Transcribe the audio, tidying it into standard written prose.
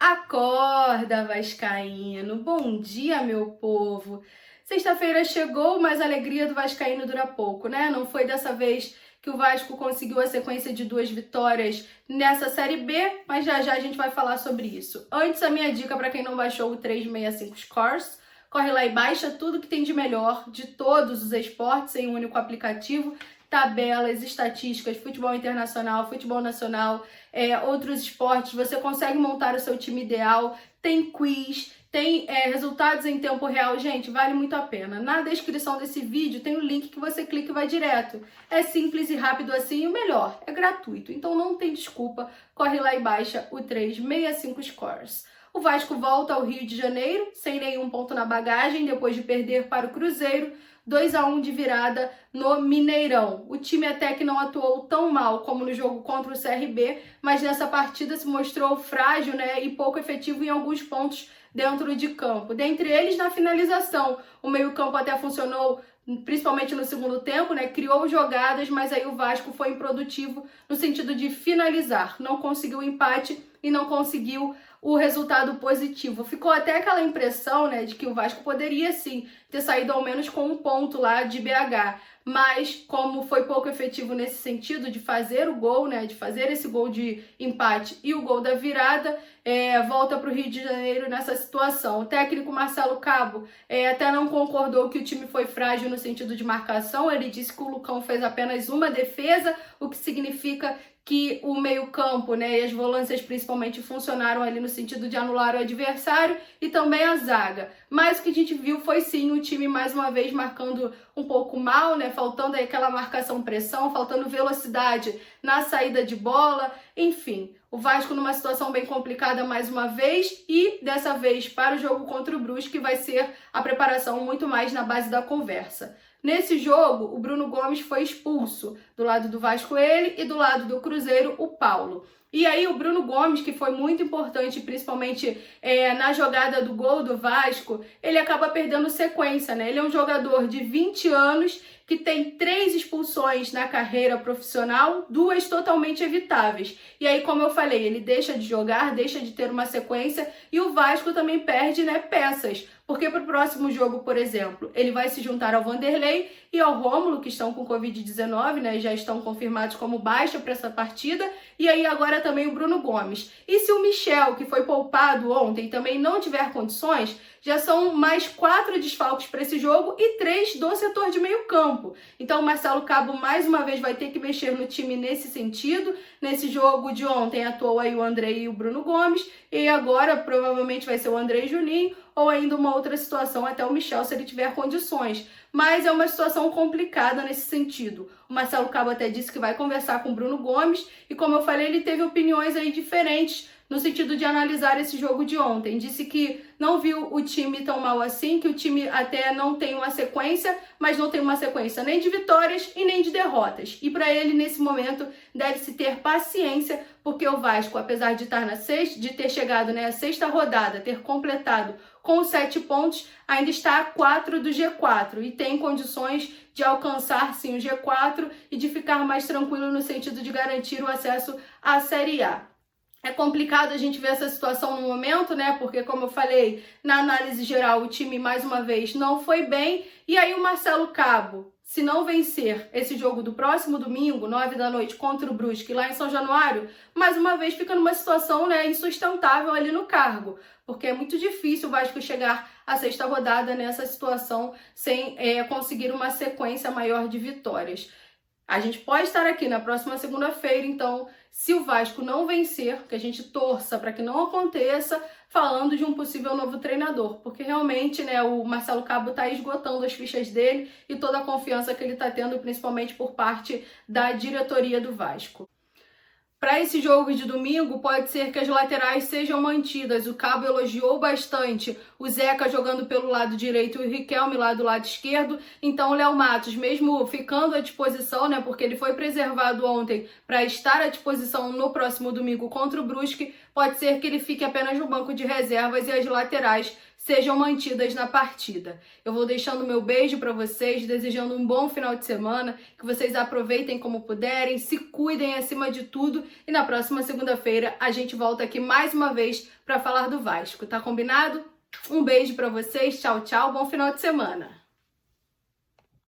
Acorda, vascaíno! Bom dia, meu povo! Sexta-feira chegou, mas a alegria do vascaíno dura pouco, né? Não foi dessa vez que o Vasco conseguiu a sequência de 2 vitórias nessa Série B, mas já a gente vai falar sobre isso. Antes, a minha dica para quem não baixou o 365 Scores, corre lá e baixa tudo que tem de melhor de todos os esportes em um único aplicativo. Tabelas, estatísticas, futebol internacional, futebol nacional, outros esportes, você consegue montar o seu time ideal, tem quiz, tem resultados em tempo real, gente, vale muito a pena. Na descrição desse vídeo tem o link que você clica e vai direto. É simples e rápido assim e o melhor, é gratuito, então não tem desculpa, corre lá e baixa o 365 Scores. O Vasco volta ao Rio de Janeiro, sem nenhum ponto na bagagem, depois de perder para o Cruzeiro, 2-1 de virada no Mineirão. O time até que não atuou tão mal como no jogo contra o CRB, mas nessa partida se mostrou frágil, e pouco efetivo em alguns pontos dentro de campo. Dentre eles, na finalização. O meio-campo até funcionou, principalmente no segundo tempo, criou jogadas, mas aí o Vasco foi improdutivo no sentido de finalizar. Não conseguiu empate e não conseguiu o resultado positivo. Ficou até aquela impressão, de que o Vasco poderia sim ter saído ao menos com um ponto lá de BH, mas como foi pouco efetivo nesse sentido de fazer o gol, de fazer esse gol de empate e o gol da virada, volta para o Rio de Janeiro nessa situação. O técnico Marcelo Cabo até não concordou que o time foi frágil no sentido de marcação, ele disse que o Lucão fez apenas uma defesa, o que significa que o meio-campo, e as volâncias principalmente funcionaram ali no sentido de anular o adversário e também a zaga. Mas o que a gente viu foi sim o time mais uma vez marcando um pouco mal, faltando aí aquela marcação-pressão, faltando velocidade na saída de bola, enfim. O Vasco numa situação bem complicada mais uma vez e dessa vez para o jogo contra o Brusque vai ser a preparação muito mais na base da conversa. Nesse jogo, o Bruno Gomes foi expulso, do lado do Vasco ele e do lado do Cruzeiro o Paulo. E aí o Bruno Gomes, que foi muito importante, principalmente na jogada do gol do Vasco, ele acaba perdendo sequência, Ele é um jogador de 20 anos que tem 3 expulsões na carreira profissional, 2 totalmente evitáveis. E aí, como eu falei, ele deixa de jogar, deixa de ter uma sequência e o Vasco também perde, peças. Porque para o próximo jogo, por exemplo, ele vai se juntar ao Vanderlei e ao Rômulo, que estão com Covid-19, já estão confirmados como baixa para essa partida, e aí agora também o Bruno Gomes. E se o Michel, que foi poupado ontem, também não tiver condições, já são mais 4 desfalques para esse jogo e 3 do setor de meio campo. Então o Marcelo Cabo mais uma vez vai ter que mexer no time nesse sentido. Nesse jogo de ontem atuou aí o Andrei e o Bruno Gomes, e agora provavelmente vai ser o Andrei e Juninho, ou ainda uma outra situação, até o Michel, se ele tiver condições. Mas é uma situação complicada nesse sentido. O Marcelo Cabo até disse que vai conversar com o Bruno Gomes, e como eu falei, ele teve opiniões aí diferentes no sentido de analisar esse jogo de ontem. Disse que não viu o time tão mal assim, que o time até não tem uma sequência, mas não tem uma sequência nem de vitórias e nem de derrotas. E para ele, nesse momento, deve-se ter paciência, porque o Vasco, apesar de estar de ter chegado à 6ª rodada, ter completado com 7 pontos, ainda está a 4 do G4 e tem condições de alcançar sim o G4 e de ficar mais tranquilo no sentido de garantir o acesso à Série A. É complicado a gente ver essa situação no momento, porque como eu falei, na análise geral o time mais uma vez não foi bem, e aí o Marcelo Cabo, se não vencer esse jogo do próximo domingo, 9 da noite, contra o Brusque, lá em São Januário, mais uma vez fica numa situação insustentável ali no cargo, porque é muito difícil o Vasco chegar à 6ª rodada nessa situação sem conseguir uma sequência maior de vitórias. A gente pode estar aqui na próxima segunda-feira, então, se o Vasco não vencer, que a gente torça para que não aconteça, falando de um possível novo treinador, porque realmente, o Marcelo Cabo está esgotando as fichas dele e toda a confiança que ele está tendo, principalmente por parte da diretoria do Vasco. Para esse jogo de domingo, pode ser que as laterais sejam mantidas. O Cabo elogiou bastante o Zeca jogando pelo lado direito e o Riquelme lá do lado esquerdo. Então o Léo Matos, mesmo ficando à disposição, porque ele foi preservado ontem para estar à disposição no próximo domingo contra o Brusque, pode ser que ele fique apenas no banco de reservas e as laterais sejam mantidas na partida. Eu vou deixando meu beijo para vocês, desejando um bom final de semana, que vocês aproveitem como puderem, se cuidem acima de tudo e na próxima segunda-feira a gente volta aqui mais uma vez para falar do Vasco, tá combinado? Um beijo para vocês, tchau, tchau, bom final de semana!